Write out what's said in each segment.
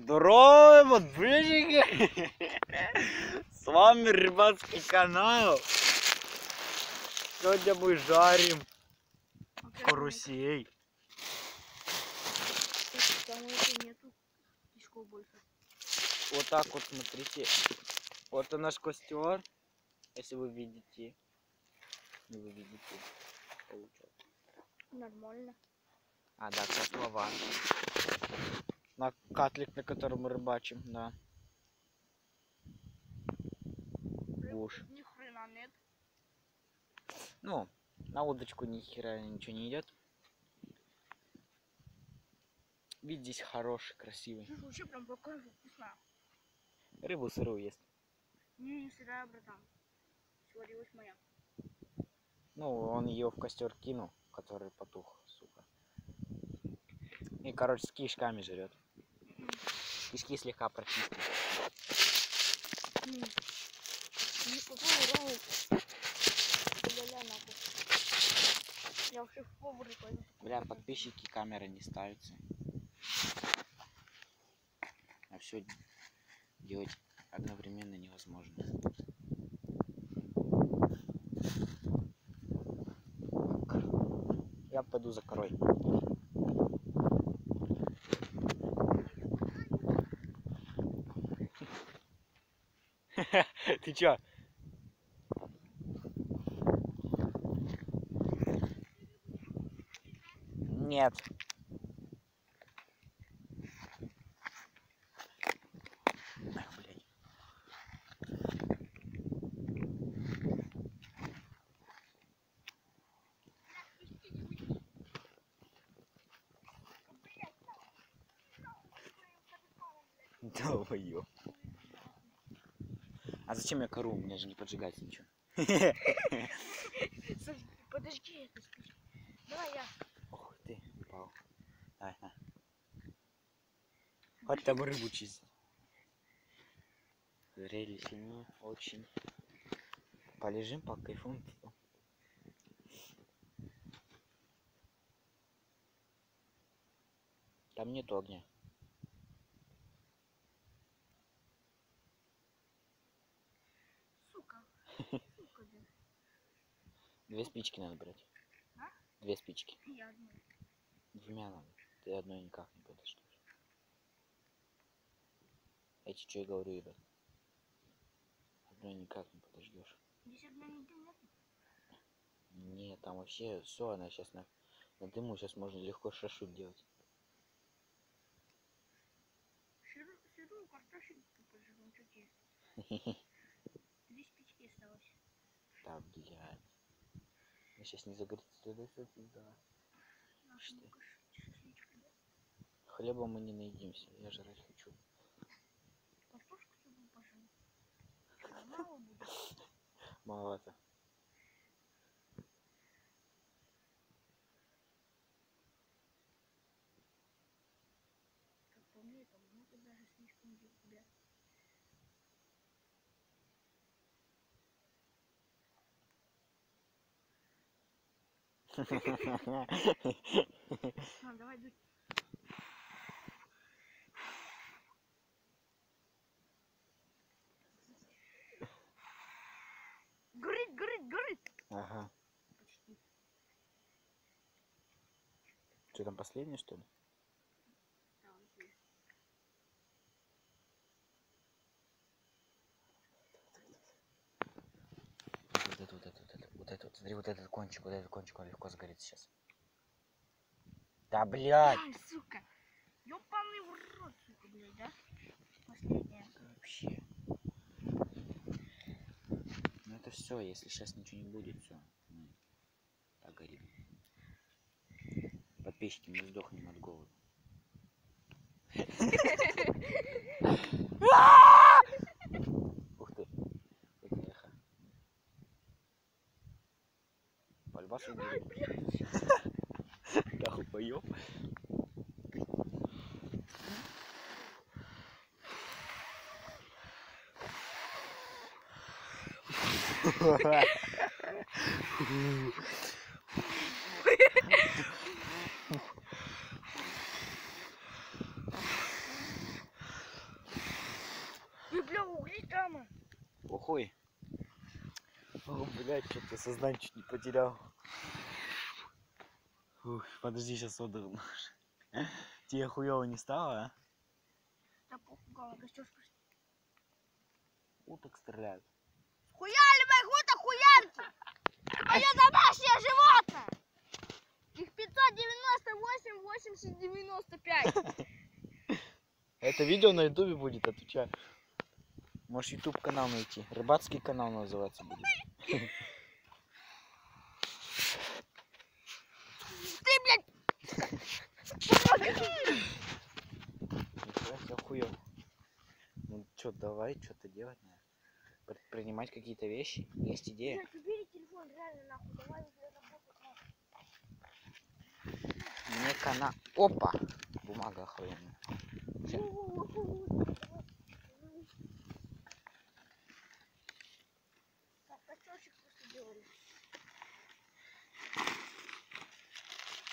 Здорово, подписчики! С вами рыбацкий канал. Сегодня мы жарим карусей. Вот так вот, смотрите. Вот и наш костер. Если вы видите. Не вы видите. Получается. Нормально. А, да, котлован. На катлик, на котором мы рыбачим, да. Буш. Ни хрена нет. Ну, на удочку ни хера ничего не идет. Вид здесь хороший, красивый. Слушай, вообще прям покажу, вкусно. Рыбу сырую есть. Не сырая, братан. Сварилась моя. Ну, он ее в костер кинул, который потух, сука. И, короче, с кишками жрет. Кишки слегка прочистил. Я вообще в повары пойду. Бля, подписчики, камеры не ставятся. А все делать одновременно невозможно. Я пойду за корой. Ты чё? Нет. Эх, блядь. Долбоёб. А зачем я кору? У меня же не поджигается ничего. Подожди, это спички. Давай я. Ох ты, упал. Давай, на. Хоть там рыбу чистить. Зрелище не очень. Полежим, покайфуем. Там нету огня. Сука. Сука, да. 2 спички надо брать. А? 2 спички. Я одну. 2 надо. Ты одной никак не подождешь. Я тебе что и говорю, ребят. Одной никак не подождешь. Здесь одной нигде нет. Нет, там вообще все, она сейчас на дыму, сейчас можно легко шашлык делать. Сырую картошечку поживем, что тебе? 2 спички осталось. Да, блядь. Я сейчас не загорится туда. Хлеба мы не наедимся, я жрать хочу. Картошку сырую поживем. Мало будет. Маловато. Как по мне, это много даже слишком для тебя. Давай дуть. Горит. Ага. Почти. Что там, последнее, что ли? Да, он есть. Смотри, вот этот кончик, он легко сгорит сейчас. Да, блядь! Ай, сука! Ёбаный в рот, сука, блядь, да? Последняя. Вообще. Ну это все, если сейчас ничего не будет, все. Так горит. Подписчики, мы сдохнем от голода. Ух ты. Это эхо. Пальбасу будет. Да, хуйёб. бля, угли там. Охуй. О, блядь, что-то сознание чуть не потерял. Ух, подожди, сейчас отдохну. Тебе хуёво не стало, а? Да попугала, костер спусти. Уток стреляют. Хуяли моих уток, хуярки! Мое домашнее животное! Их 598, 80, 95. Это видео на ютубе будет, отвечаю. Можешь ютуб канал найти. Рыбацкий канал называться будет. Ты, блядь! Нихуя себе хуёво. Ну что, давай что-то делать надо. Предпринимать какие-то вещи. Есть идея. Блядь, убери телефон, реально нахуй, давай уже работать нахуй. Мне канал... Опа! Бумага охуенная. Так, костерчик просто делали.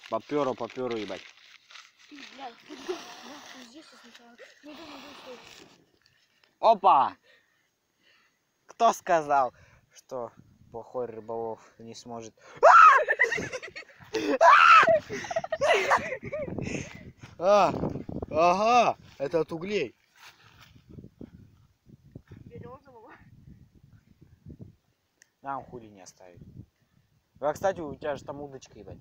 Попёру, ебать. Ты, блядь, ты где? Нахуй здесь сначала. Не думай, что... Опа! Кто сказал, что плохой рыболов не сможет... Ага, это от углей. Березового. Нам хули не оставить. А, кстати, у тебя же там удочка, ебать.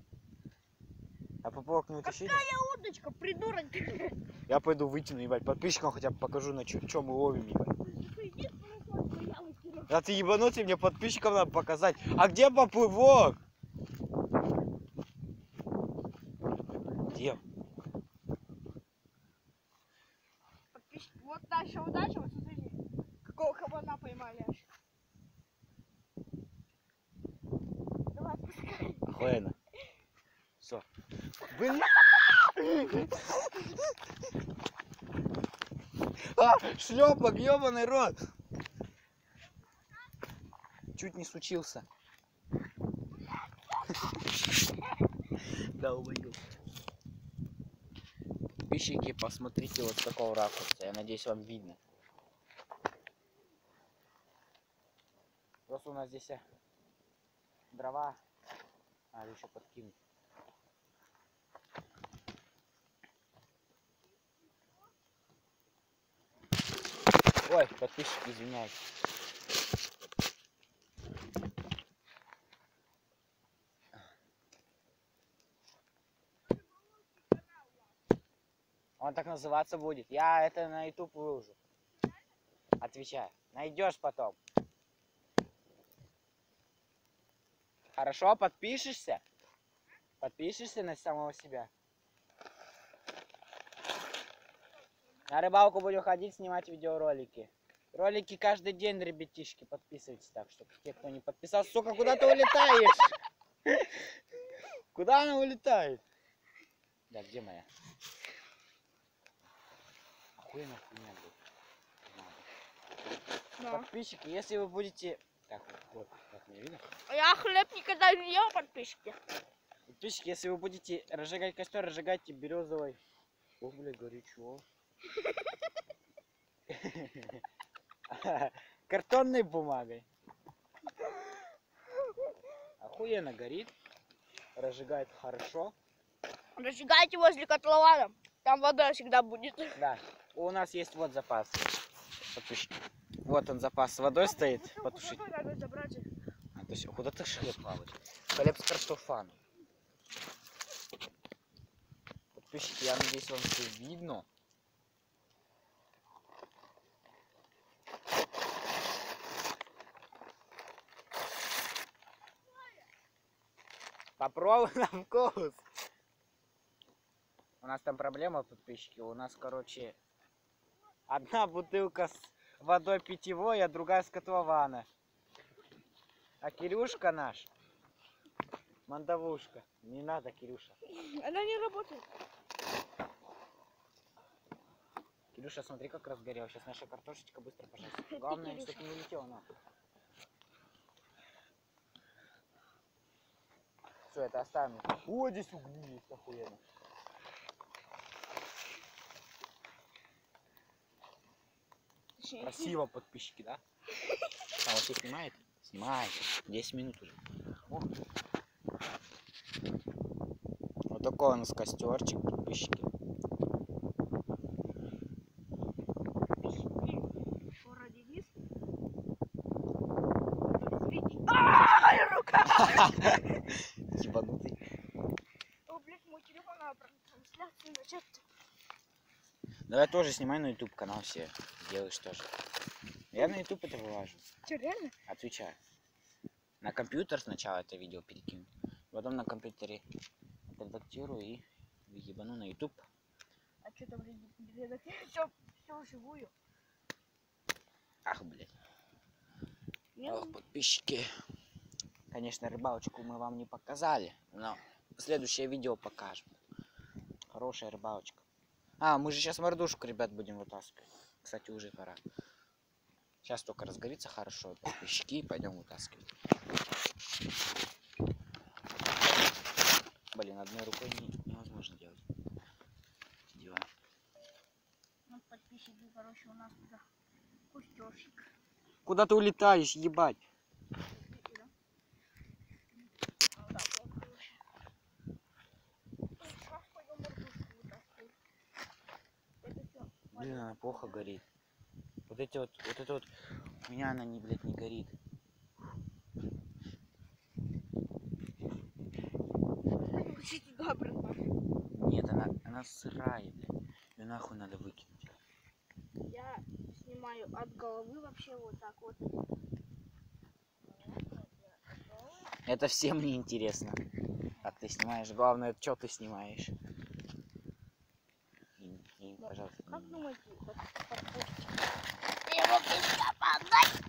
А поплавок не утащили? Какая удочка, придурок ты? Я пойду вытяну, ебать. Подписчикам хотя бы покажу, на чем мы ловим, ебать. Да ты ебанутый, мне подписчикам надо показать. А где поплывок? Где? Подписчик. Вот дальше удача, вот смотри. Какого кабана поймали аж. Давай, пускай. Охуенно. Все. Блин. Шлепок, ебаный рот. Чуть не случился. Да, убью. Подписчики, посмотрите вот с такого ракурса. Я надеюсь, вам видно. Просто у нас здесь дрова. Надо еще подкинуть. Ой, подписчики, извиняюсь. Он так называться будет. Я это на YouTube выложу. Отвечаю. Найдешь потом. Хорошо, подпишешься? Подпишешься на самого себя? На рыбалку будем ходить, снимать видеоролики. Ролики каждый день, ребятишки. Подписывайтесь так, чтобы те, кто не подписался. Сука, куда ты улетаешь? Куда она улетает? Да, где моя? Охуенно хуйня будет. Да. Подписчики, если вы будете... Так, вот, так не видно? Я хлеб никогда не ел, подписчики. Подписчики, если вы будете разжигать костер, разжигайте березовой. Ох, блядь, горячо. Картонной бумагой. Охуенно горит. Разжигает хорошо. Разжигайте возле котлована. Там вода всегда будет. Да. У нас есть вот запас. Подписчики. Вот он запас с водой стоит. Потушить. Надо забрать. А, то есть, куда ты хлеб плаваешь? Хлеб с картофаном. Подписчики, я надеюсь, вам все видно. Попробуй на вкус. У нас там проблема, подписчики. У нас, короче, одна бутылка с водой питьевой, а другая с котлована. А Кирюшка наш, мандавушка. Не надо, Кирюша. Она не работает. Кирюша, смотри, как разгорел. Сейчас наша картошечка быстро пожарится. Главное, чтобы не улетела нахуй. Все, это оставим. О, здесь угли есть, охуенно. Красиво, подписчики, да? А вот все снимает? Снимает. 10 минут уже. Ох. Вот такой у нас костерчик, подписчики. Скоро Денис. Ай, рука! Ебанутый. О, блядь, мой телефон надо трансляцию начать. Давай тоже снимай на YouTube канал все. Делаешь тоже. Я на YouTube это вывожу. Че, реально? Отвечаю. На компьютер сначала это видео перекину. Потом на компьютере редактирую и ебану на YouTube. А что там редактировать? Все вживую. Ах, блядь. Нет? Ох, подписчики. Конечно, рыбалочку мы вам не показали, но следующее видео покажем. Хорошая рыбалочка. А, мы же сейчас мордушку, ребят, будем вытаскивать. Кстати, уже пора. Сейчас только разгорится хорошо, подписчики, пойдем вытаскивать. Блин, одной рукой невозможно делать. Дела. Ну, подписчики, короче, у нас туда кустерщик. Куда ты улетаешь, ебать? Блин, она плохо горит. Вот это вот, у меня она не, блядь, не горит. Туда, братан. Нет, она сырая, блядь. Ее нахуй надо выкинуть. Я снимаю от головы вообще вот так вот. Это всем не интересно. Как ты снимаешь? Главное, что ты снимаешь. И, пожалуйста, Как не- думаете, его писка подать?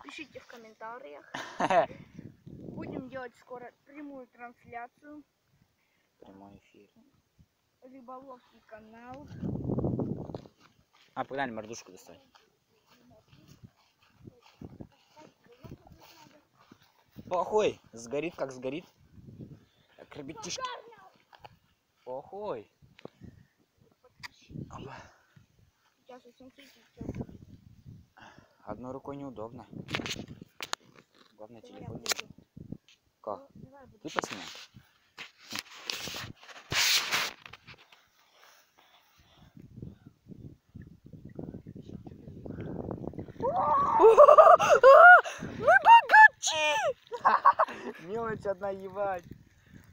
Пишите в комментариях. Будем делать скоро прямую трансляцию. Прямой эфир. Рыболовский канал. А, погнали мордушку достать. Плохой. Сгорит, как сгорит. Так, ребятишки. Плохой. Опа. Сейчас совсем светит. Одной рукой неудобно. Главное, Давай я телефон. буду. Как? Давай буду. Ты поснимай. Мы богачи! Мелочь одна ебать.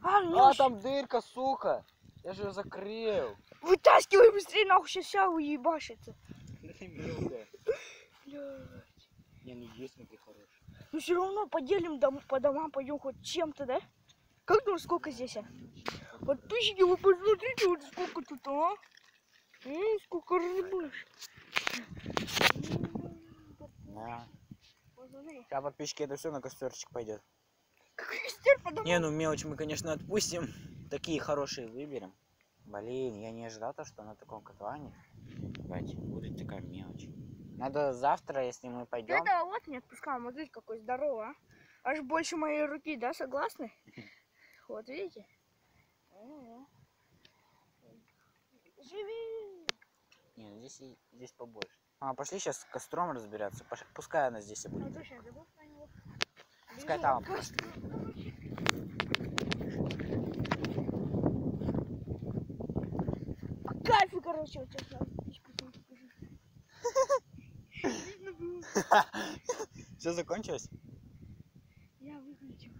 А, А, там дырка, сука. Я же ее закрыл. вытаскивай быстрее, нахуй сейчас вся уебашится. Мелкая. Блядь. Не, ну есть смотри, хороший. Ну все равно поделим по домам, пойдем хоть чем-то, да? Как думаешь, сколько здесь? Подписчики, вы посмотрите, вот сколько тут, а? Сколько рыбы. Да. Посмотри. Сейчас, подписчики, это все на костерчик пойдет. Какой костер по домам? Не, ну мелочь мы, конечно, отпустим. Такие хорошие выберем. Блин, я не ожидал то, что на таком котлане, ебать, будет такая мелочь. Надо завтра, если мы пойдем. Это вот не отпускал, смотрите, какой здоровый, а? Аж больше моей руки, да, согласны? Вот видите? Живи! Не, здесь побольше. А, пошли сейчас с костром разбираться. Пускай она здесь и А будет. точно, забыл про него. Пускай Бежу, там. костер. По кайфу, короче, вот сейчас надо птичку свою покажу. Видно было. Все закончилось? Я выключил.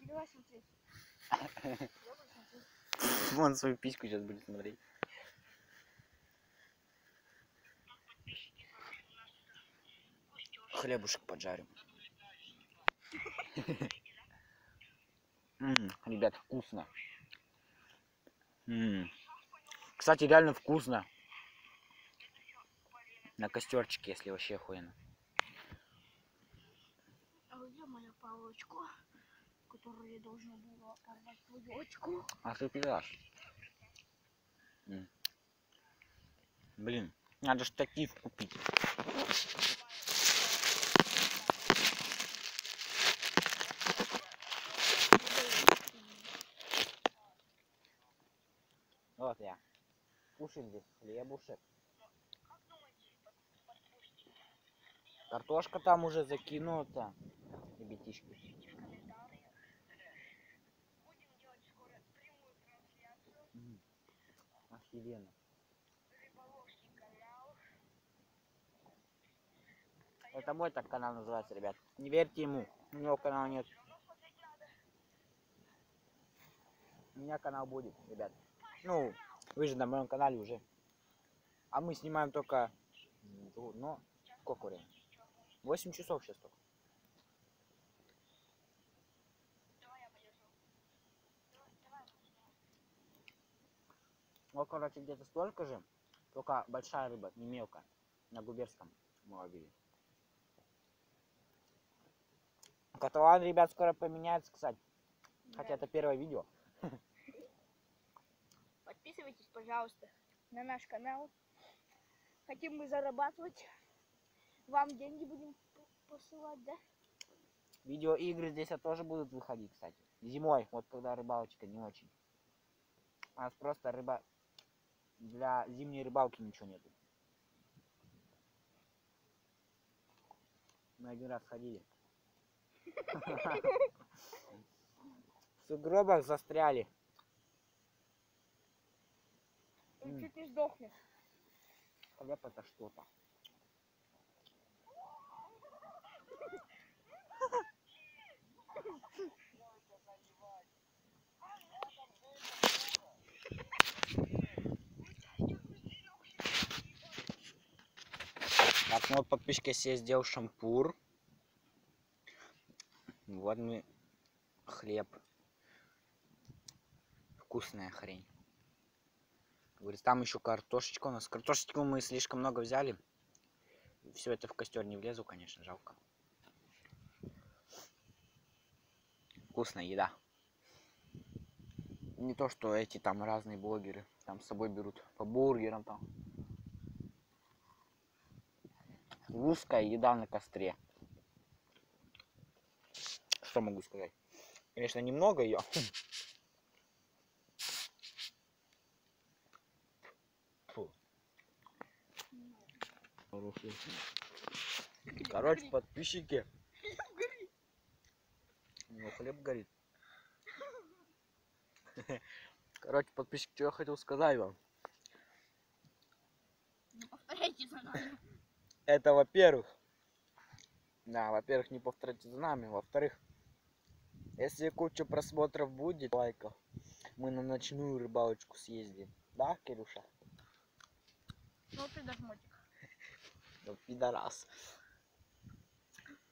Давай смотреть. Давай смотреть. Вон свою письку сейчас будет смотреть. Хлебушек поджарим. Ребят, вкусно. Кстати, реально вкусно. На костерчике, если вообще охуенно. А где моя палочка, которую я должна была порвать твою очку? А ты пидас. Блин, надо штатив купить. Вот я. покушаем здесь хлебушек. Картошка там уже закинута, ребятишки. Охеренно. Это мой так канал называется, ребят. Не верьте ему, у него канала нет. У меня канал будет, ребят. Ну, вы же на моем канале уже. А мы снимаем только... Ну, сколько времени? 8 часов сейчас только. Ну, короче, где-то столько же. Только большая рыба, не мелкая. На Губерском мы ловили. Котлован, ребят, скоро поменяется, кстати. Да. Хотя это первое видео. Подписывайтесь, пожалуйста, на наш канал. Хотим мы зарабатывать. Вам деньги будем посылать, да? Видеоигры здесь тоже будут выходить, кстати. Зимой, вот когда рыбалочка не очень. У нас просто рыба... Для зимней рыбалки ничего нету. Мы один раз ходили. В сугробах застряли. Он чуть не сдохнет. Хлеб это что-то. Так, ну вот подписчик себе сделал шампур. Вот мы хлеб. Вкусная хрень. Говорит, там еще картошечка у нас. Картошечку мы слишком много взяли. Все это в костер не влезу, конечно, жалко. Вкусная еда. Не то, что эти там разные блогеры там с собой берут по бургерам там. Русская еда на костре. Что могу сказать? Конечно, немного ее. Короче, подписчики. У него хлеб горит. Короче, подписчики, что я хотел сказать вам. Не повторяйте за нами. Это во-первых. Да, во-первых, не повторяйте за нами. Во-вторых, если куча просмотров будет, лайков, мы на ночную рыбалочку съездим. Да, Кирюша? Ну, ты дожмотик. Ну, пидорас.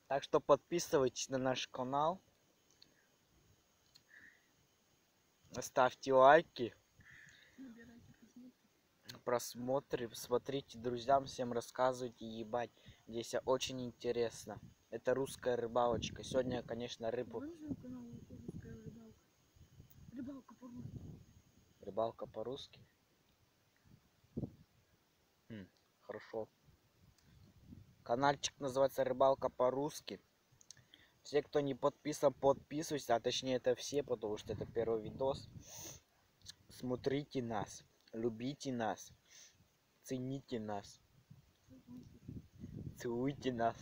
Так что подписывайтесь на наш канал. Ставьте лайки. Просмотры. Смотрите друзьям, всем рассказывайте, ебать. Здесь очень интересно. Это русская рыбалочка. Сегодня, конечно, рыбу... Рыбалка по-русски. Рыбалка по-русски? Хорошо. Канальчик называется «Рыбалка по-русски». Все, кто не подписан, подписывайтесь. А точнее, это все, потому что это первый видос. Смотрите нас. Любите нас. Цените нас. Целуйте нас.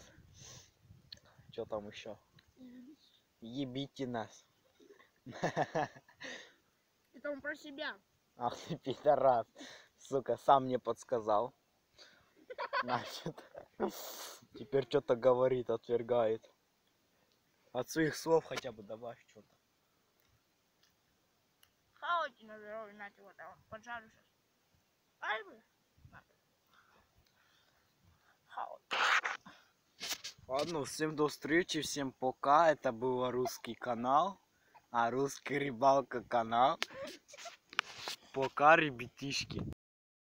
Что там еще? Ебите нас. Это он про себя. Ах ты пидорас. Сука, сам мне подсказал. Значит, теперь что-то говорит, отвергает. От своих слов хотя бы добавь что-то. Хавайте на здоровье, нате, вот я поджарю сейчас. Ай, блин. Ладно, всем до встречи, всем пока. Это был русский канал. Русский рыбалка канал. Пока, ребятишки.